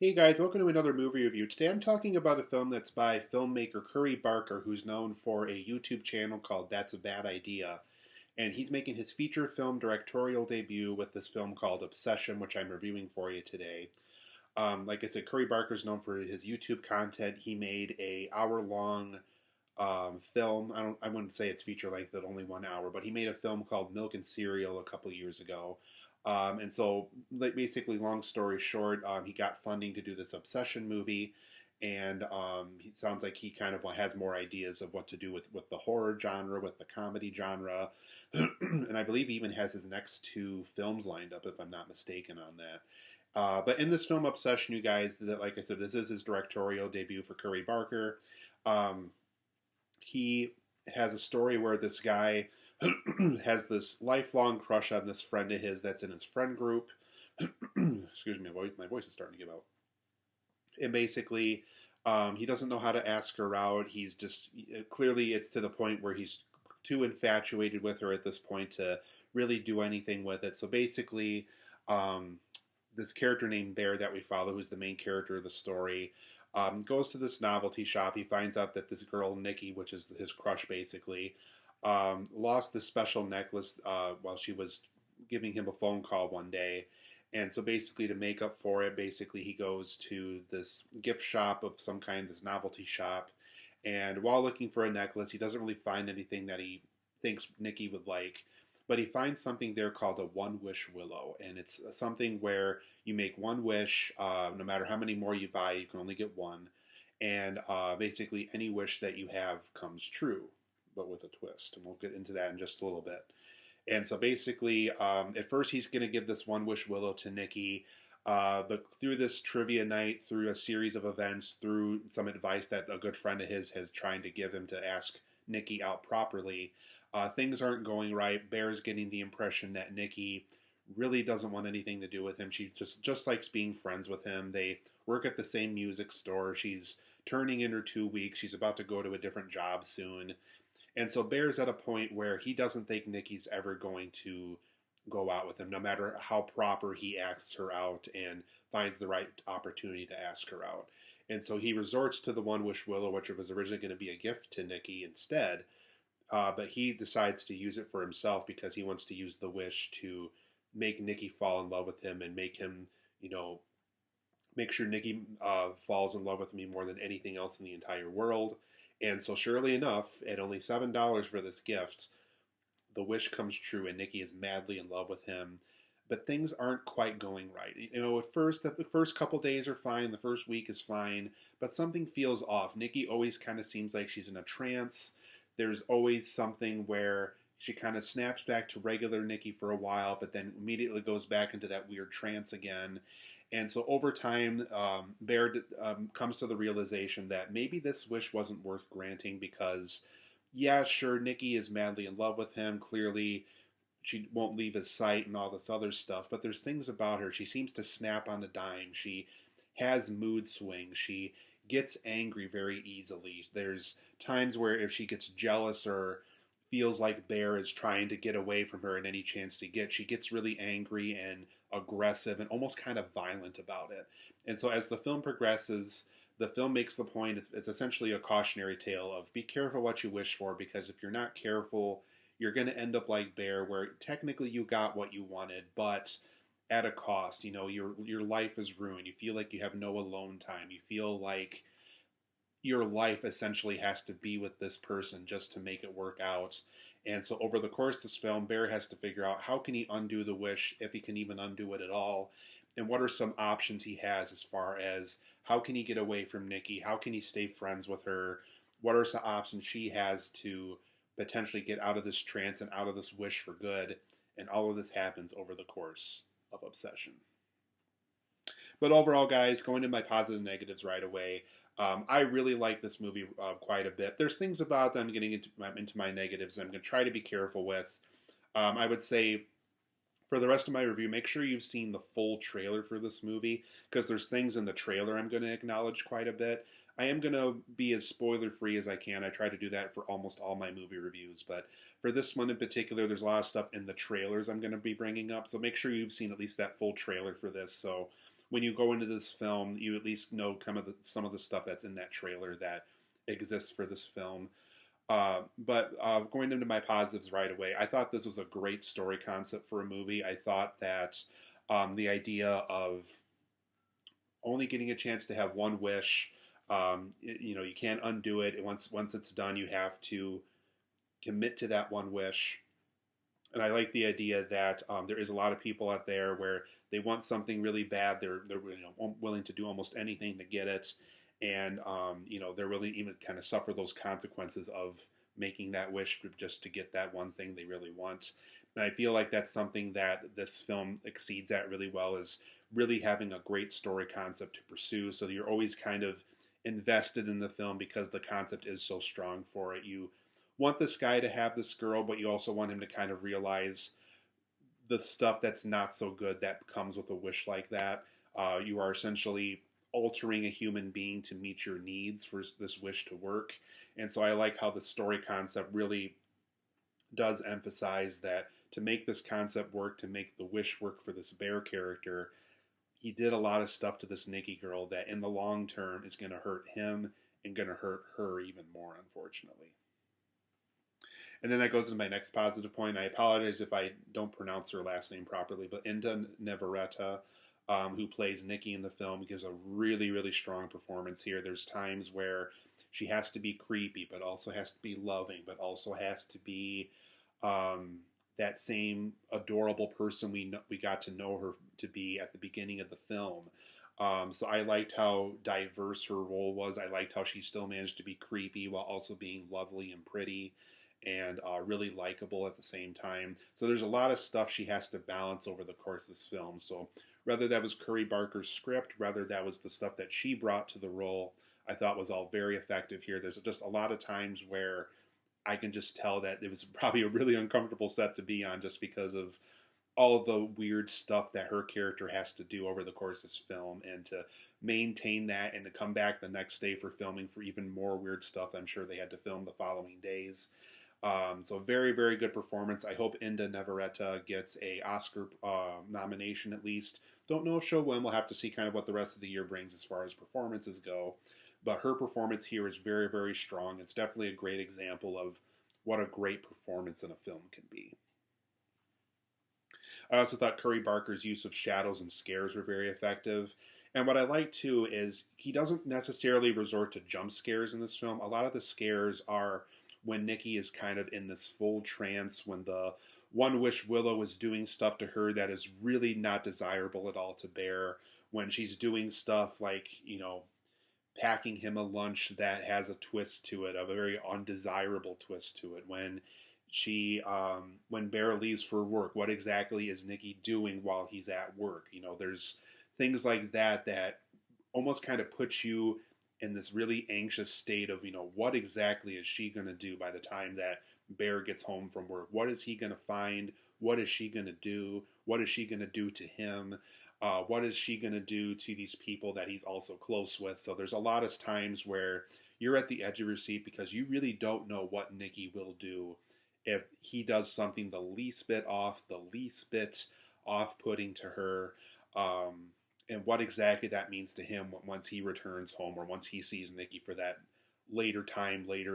Hey guys, welcome to another movie review. Today I'm talking about a film that's by filmmaker Curry Barker, who's known for a YouTube channel called That's a Bad Idea. And he's making his feature film directorial debut with this film called Obsession, which I'm reviewing for you today. Like I said, Curry Barker's known for his YouTube content. He made a hour-long film. I wouldn't say it's feature length at only 1 hour, but he made a film called Milk and Cereal a couple years ago. And so, like, basically, long story short, he got funding to do this Obsession movie, and it sounds like he kind of has more ideas of what to do with the horror genre, with the comedy genre, and I believe he even has his next two films lined up, if I'm not mistaken on that. But in this film, Obsession, you guys, like I said, this is his directorial debut for Curry Barker. Um, he has a story where this guy has this lifelong crush on this friend of his that's in his friend group. Excuse me, my voice is starting to give out. And basically, he doesn't know how to ask her out. He's just clearly it's to the point where he's too infatuated with her at this point to really do anything with it. So basically, um, this character named Bear that we follow, who's the main character of the story, goes to this novelty shop. He finds out that this girl, Nikki, which is his crush basically, lost this special necklace while she was giving him a phone call one day. And so basically, to make up for it, basically he goes to this gift shop of some kind, this novelty shop. And while looking for a necklace, he doesn't really find anything that he thinks Nikki would like. But he finds something there called a one wish willow. And it's something where you make one wish, no matter how many more you buy, you can only get one. And basically, any wish that you have comes true, but with a twist. And we'll get into that in just a little bit. And so basically, at first he's going to give this one wish willow to Nikki, but through this trivia night, through a series of events, through some advice that a good friend of his has trying to give him to ask Nikki out properly, things aren't going right. Bear's getting the impression that Nikki really doesn't want anything to do with him. She just likes being friends with him. They work at the same music store. She's turning in her 2 weeks. She's about to go to a different job soon. And so Bear's at a point where he doesn't think Nikki's ever going to go out with him, no matter how proper he asks her out and finds the right opportunity to ask her out. And so he resorts to the One Wish Willow, which was originally going to be a gift to Nikki instead. But he decides to use it for himself because he wants to use the wish to make Nikki fall in love with him and make him, you know, make sure Nikki falls in love with me more than anything else in the entire world. And so, surely enough, at only $7 for this gift, the wish comes true, and Nikki is madly in love with him. But things aren't quite going right. You know, at first, the first couple days are fine, the first week is fine, but something feels off. Nikki always kind of seems like she's in a trance. There's always something where she kind of snaps back to regular Nikki for a while, but then immediately goes back into that weird trance again. And so over time, Bear comes to the realization that maybe this wish wasn't worth granting because, yeah, sure, Nikki is madly in love with him. Clearly, she won't leave his sight and all this other stuff. But there's things about her. She seems to snap on a dime. She has mood swings. She gets angry very easily. There's times where if she gets jealous or feels like Bear is trying to get away from her in any chance to get, she gets really angry and aggressive and almost kind of violent about it. And so as the film progresses, the film makes the point it's essentially a cautionary tale of be careful what you wish for because if you're not careful, you're going to end up like Bear, where technically you got what you wanted, but at a cost. You know, your life is ruined. You feel like you have no alone time. You feel like your life essentially has to be with this person just to make it work out. And so over the course of this film, Bear has to figure out how can he undo the wish, if he can even undo it at all, and what are some options he has as far as how can he get away from Nikki, how can he stay friends with her, what are some options she has to potentially get out of this trance and out of this wish for good, and all of this happens over the course of Obsession. But overall, guys, going to my positive negatives right away. I really like this movie quite a bit. There's things about them getting into my negatives I'm going to try to be careful with. I would say for the rest of my review, make sure you've seen the full trailer for this movie because there's things in the trailer I'm going to acknowledge quite a bit. I am going to be as spoiler free as I can. I try to do that for almost all my movie reviews, but for this one in particular, there's a lot of stuff in the trailers I'm going to be bringing up. So make sure you've seen at least that full trailer for this. So when you go into this film, you at least know kind of some of the stuff that's in that trailer that exists for this film. But going into my positives right away, I thought this was a great story concept for a movie. I thought that the idea of only getting a chance to have one wish, you can't undo it. Once it's done, you have to commit to that one wish. And I like the idea that there is a lot of people out there where they want something really bad. They're willing to do almost anything to get it, and they're willing to even kind of suffer those consequences of making that wish just to get that one thing they really want. And I feel like that's something that this film exceeds at really well, is really having a great story concept to pursue. So you're always kind of invested in the film because the concept is so strong for it. You want this guy to have this girl, but you also want him to kind of realize the stuff that's not so good that comes with a wish like that. You are essentially altering a human being to meet your needs for this wish to work. And so I like how the story concept really does emphasize that to make this concept work, to make the wish work for this bear character, he did a lot of stuff to this Nikki girl that in the long term is going to hurt him and going to hurt her even more, unfortunately. And then that goes into my next positive point. I apologize if I don't pronounce her last name properly, but Inde Navarrette, who plays Nikki in the film, gives a really, really strong performance here. There's times where she has to be creepy, but also has to be loving, but also has to be that same adorable person we got to know her to be at the beginning of the film. So I liked how diverse her role was. I liked how she still managed to be creepy while also being lovely and pretty and really likable at the same time. So there's a lot of stuff she has to balance over the course of this film. So whether that was Curry Barker's script, whether that was the stuff that she brought to the role, I thought was all very effective here. There's just a lot of times where I can just tell that it was probably a really uncomfortable set to be on just because of all of the weird stuff that her character has to do over the course of this film, and to maintain that and to come back the next day for filming for even more weird stuff I'm sure they had to film the following days. So very, very good performance. I hope Inde Navarrette gets a Oscar nomination at least. Don't know if she'll win. We'll have to see kind of what the rest of the year brings as far as performances go. But her performance here is very, very strong. It's definitely a great example of what a great performance in a film can be. I also thought Curry Barker's use of shadows and scares were very effective. And what I like too is he doesn't necessarily resort to jump scares in this film. A lot of the scares are when Nikki is kind of in this full trance, when the one Wish Willow is doing stuff to her that is really not desirable at all to bear, when she's doing stuff like, packing him a lunch that has a twist to it, a very undesirable twist to it, when Bear leaves for work, what exactly is Nikki doing while he's at work? There's things like that that almost kind of puts you in this really anxious state of, what exactly is she going to do by the time that Bear gets home from work? What is he going to find? What is she going to do? What is she going to do to him? What is she going to do to these people that he's also close with? So there's a lot of times where you're at the edge of your seat because you really don't know what Nikki will do if he does something the least bit off, the least bit off-putting to her, and what exactly that means to him once he returns home or once he sees Nikki for that later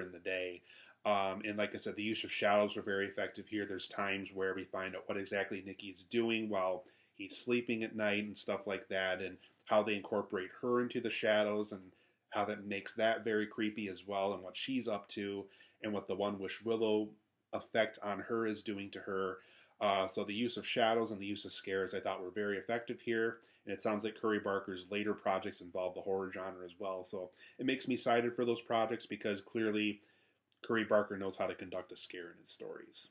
in the day. And like I said, the use of shadows were very effective here. There's times where we find out what exactly Nikki is doing while he's sleeping at night and stuff like that, and how they incorporate her into the shadows and how that makes that very creepy as well, and what she's up to and what the one Wish Willow effect on her is doing to her. So the use of shadows and the use of scares I thought were very effective here, and it sounds like Curry Barker's later projects involve the horror genre as well. So it makes me excited for those projects because clearly Curry Barker knows how to conduct a scare in his stories.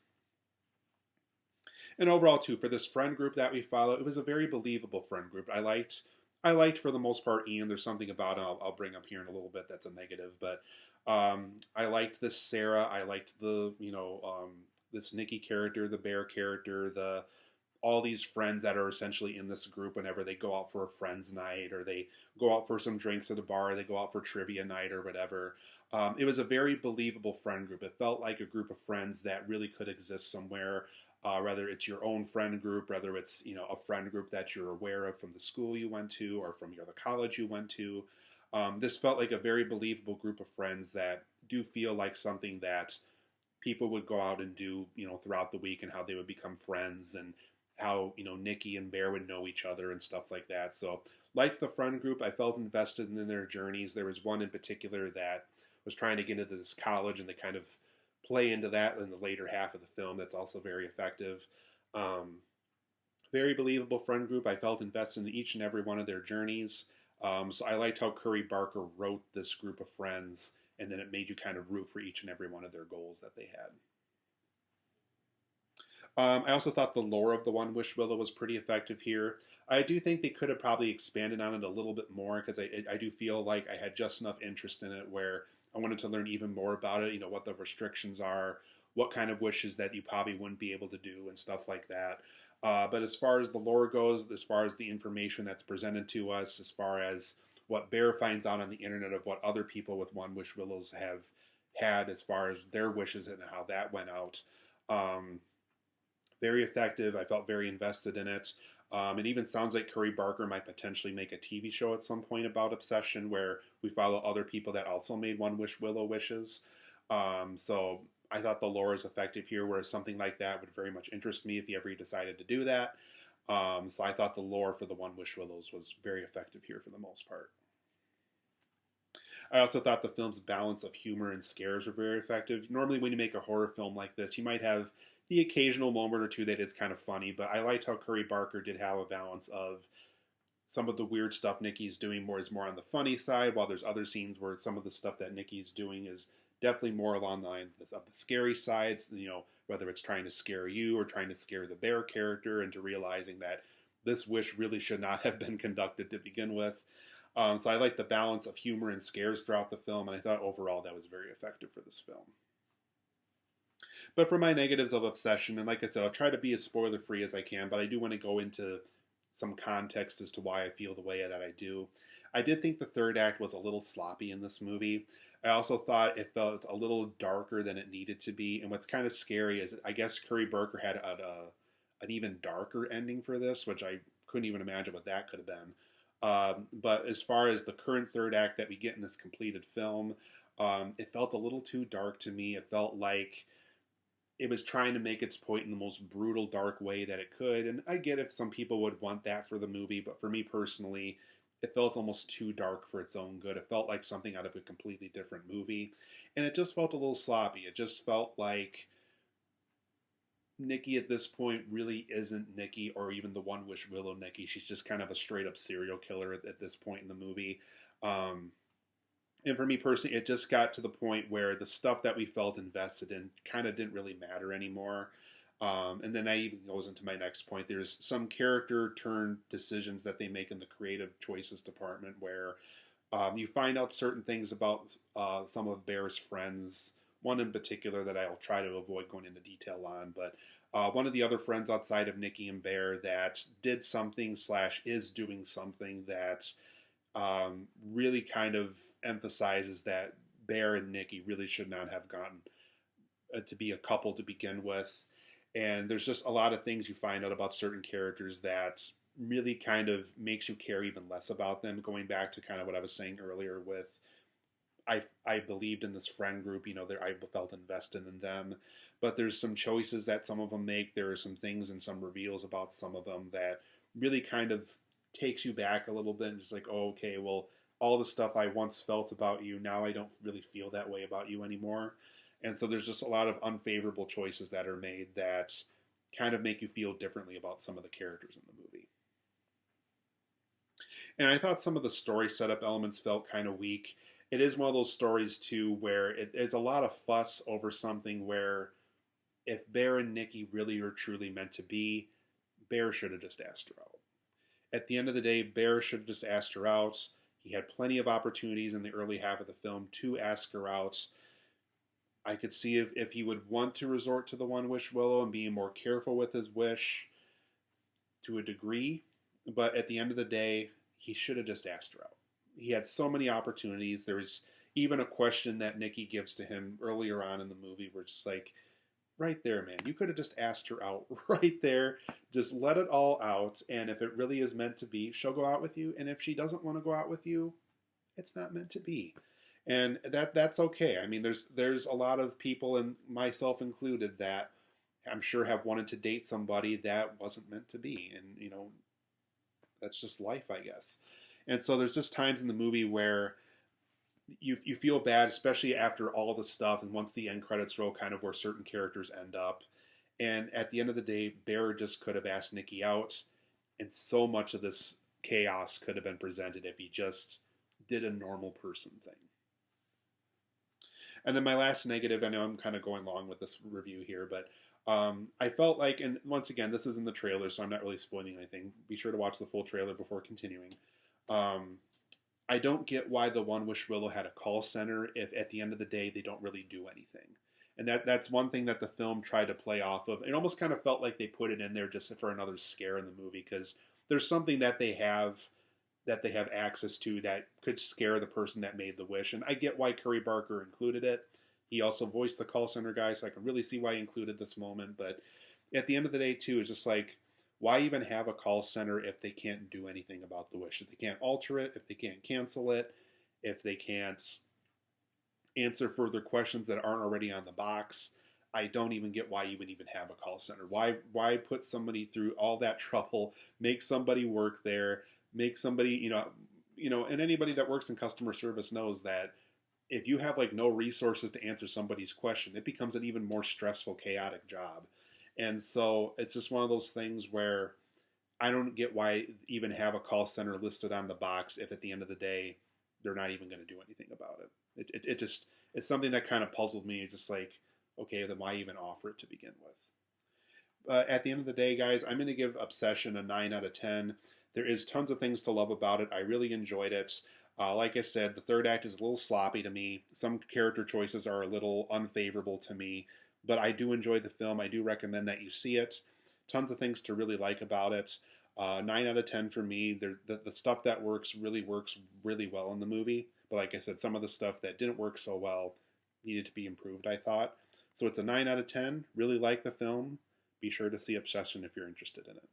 And overall, too, for this friend group that we follow, it was a very believable friend group. I liked for the most part Ian. There's something about him I'll bring up here in a little bit that's a negative, but I liked this Sarah. I liked the this Nikki character, the Bear character, all these friends that are essentially in this group whenever they go out for a friends night or they go out for some drinks at a bar, or they go out for trivia night or whatever. It was a very believable friend group. It felt like a group of friends that really could exist somewhere. whether it's your own friend group, whether it's a friend group that you're aware of from the school you went to or from the college you went to. This felt like a very believable group of friends that do feel like something that people would go out and do, throughout the week, and how they would become friends, and how, Nikki and Bear would know each other and stuff like that. So, like the friend group, I felt invested in their journeys. There was one in particular that was trying to get into this college, and they kind of play into that in the later half of the film. That's also very effective. Um, Very believable friend group. I felt invested in each and every one of their journeys. So I liked how Curry Barker wrote this group of friends, and then it made you kind of root for each and every one of their goals that they had. I also thought the lore of the One Wish Willow was pretty effective here. I do think they could have probably expanded on it a little bit more, because I do feel like I had just enough interest in it where I wanted to learn even more about it, what the restrictions are, what kind of wishes that you probably wouldn't be able to do, and stuff like that. But as far as the lore goes, as far as the information that's presented to us, as far as what Bear finds out on the internet of what other people with One Wish Willows have had as far as their wishes and how that went out, um, very effective. I felt very invested in it. It even sounds like Curry Barker might potentially make a TV show at some point about Obsession, where we follow other people that also made One Wish Willow wishes. So I thought the lore is effective here, whereas something like that would very much interest me if he ever decided to do that. So I thought the lore for the One Wish Willows was very effective here for the most part. I also thought the film's balance of humor and scares were very effective. Normally, when you make a horror film like this, you might have the occasional moment or two that is kind of funny, but I liked how Curry Barker did have a balance of some of the weird stuff Nikki's doing more on the funny side, while there's other scenes where some of the stuff that Nikki's doing is definitely more along the line of the scary sides, whether it's trying to scare you or trying to scare the Bear character into realizing that this wish really should not have been conducted to begin with. So I like the balance of humor and scares throughout the film, and I thought overall that was very effective for this film. But for my negatives of Obsession, and like I said, I'll try to be as spoiler free as I can, but I do want to go into some context as to why I feel the way that I do. I did think the third act was a little sloppy in this movie. I also thought it felt a little darker than it needed to be. And what's kind of scary is I guess Curry Barker had an even darker ending for this, which I couldn't even imagine what that could have been. But as far as the current third act that we get in this completed film, it felt a little too dark to me. It felt like it was trying to make its point in the most brutal, dark way that it could. And I get if some people would want that for the movie, but for me personally, it felt almost too dark for its own good. It felt like something out of a completely different movie. And it just felt a little sloppy. It just felt like Nikki at this point really isn't Nikki, or even the One Wish Willow Nikki. She's just kind of a straight up serial killer at this point in the movie. And for me personally, it just got to the point where the stuff that we felt invested in kind of didn't really matter anymore. And then that even goes into my next point. There's some character turn decisions that they make in the creative choices department where you find out certain things about some of Bear's friends. One in particular that I'll try to avoid going into detail on, but one of the other friends outside of Nikki and Bear that did something / is doing something that really kind of emphasizes that Bear and Nikki really should not have gotten to be a couple to begin with. And there's just a lot of things you find out about certain characters that really kind of makes you care even less about them. Going back to kind of what I was saying earlier with I believed in this friend group, I felt invested in them. But there's some choices that some of them make. There are some things and some reveals about some of them that really kind of takes you back a little bit and just like, oh, okay, well, all the stuff I once felt about you, now I don't really feel that way about you anymore. And so there's just a lot of unfavorable choices that are made that kind of make you feel differently about some of the characters in the movie. And I thought some of the story setup elements felt kind of weak. It is one of those stories, too, where it is a lot of fuss over something where if Bear and Nikki really are truly meant to be, Bear should have just asked her out. At the end of the day, Bear should have just asked her out. He had plenty of opportunities in the early half of the film to ask her out. I could see if he would want to resort to the One Wish Willow and being more careful with his wish to a degree. But at the end of the day, he should have just asked her out. He had so many opportunities. There was even a question that Nikki gives to him earlier on in the movie where it's like, Right there, man. You could have just asked her out right there. Just let it all out. And if it really is meant to be, she'll go out with you. And if she doesn't want to go out with you, it's not meant to be. And that's okay. I mean, there's a lot of people, and myself included, that I'm sure have wanted to date somebody that wasn't meant to be. And, that's just life, I guess. And so there's just times in the movie where you feel bad, especially after all the stuff, and once the end credits roll, kind of where certain characters end up. And at the end of the day, Bear just could have asked Nikki out, and so much of this chaos could have been prevented if he just did a normal person thing. And then my last negative, I know I'm kind of going long with this review here, but I felt like, and once again, this is in the trailer, so I'm not really spoiling anything. Be sure to watch the full trailer before continuing. Um, I don't get why the one Wish Willow had a call center if at the end of the day they don't really do anything. And that's one thing that the film tried to play off of. It almost kind of felt like they put it in there just for another scare in the movie, because there's something that they have access to that could scare the person that made the wish. And I get why Curry Barker included it. He also voiced the call center guy, so I can really see why he included this moment. But at the end of the day, too, it's just like, why even have a call center if they can't do anything about the wish? If they can't alter it, if they can't cancel it, if they can't answer further questions that aren't already on the box, I don't even get why you would even have a call center. Why put somebody through all that trouble, make somebody work there, make somebody, and anybody that works in customer service knows that if you have like no resources to answer somebody's question, it becomes an even more stressful, chaotic job. And so it's just one of those things where I don't get why even have a call center listed on the box if at the end of the day they're not even going to do anything about it. It just, it's something that kind of puzzled me. It's just like, okay, then why even offer it to begin with? At the end of the day, guys, I'm going to give Obsession a 9 out of 10. There is tons of things to love about it. I really enjoyed it. Like I said, the third act is a little sloppy to me. Some character choices are a little unfavorable to me, but I do enjoy the film. I do recommend that you see it. Tons of things to really like about it. 9 out of 10 for me. The stuff that works really well in the movie. But like I said, some of the stuff that didn't work so well needed to be improved, I thought. So it's a 9 out of 10. Really like the film. Be sure to see Obsession if you're interested in it.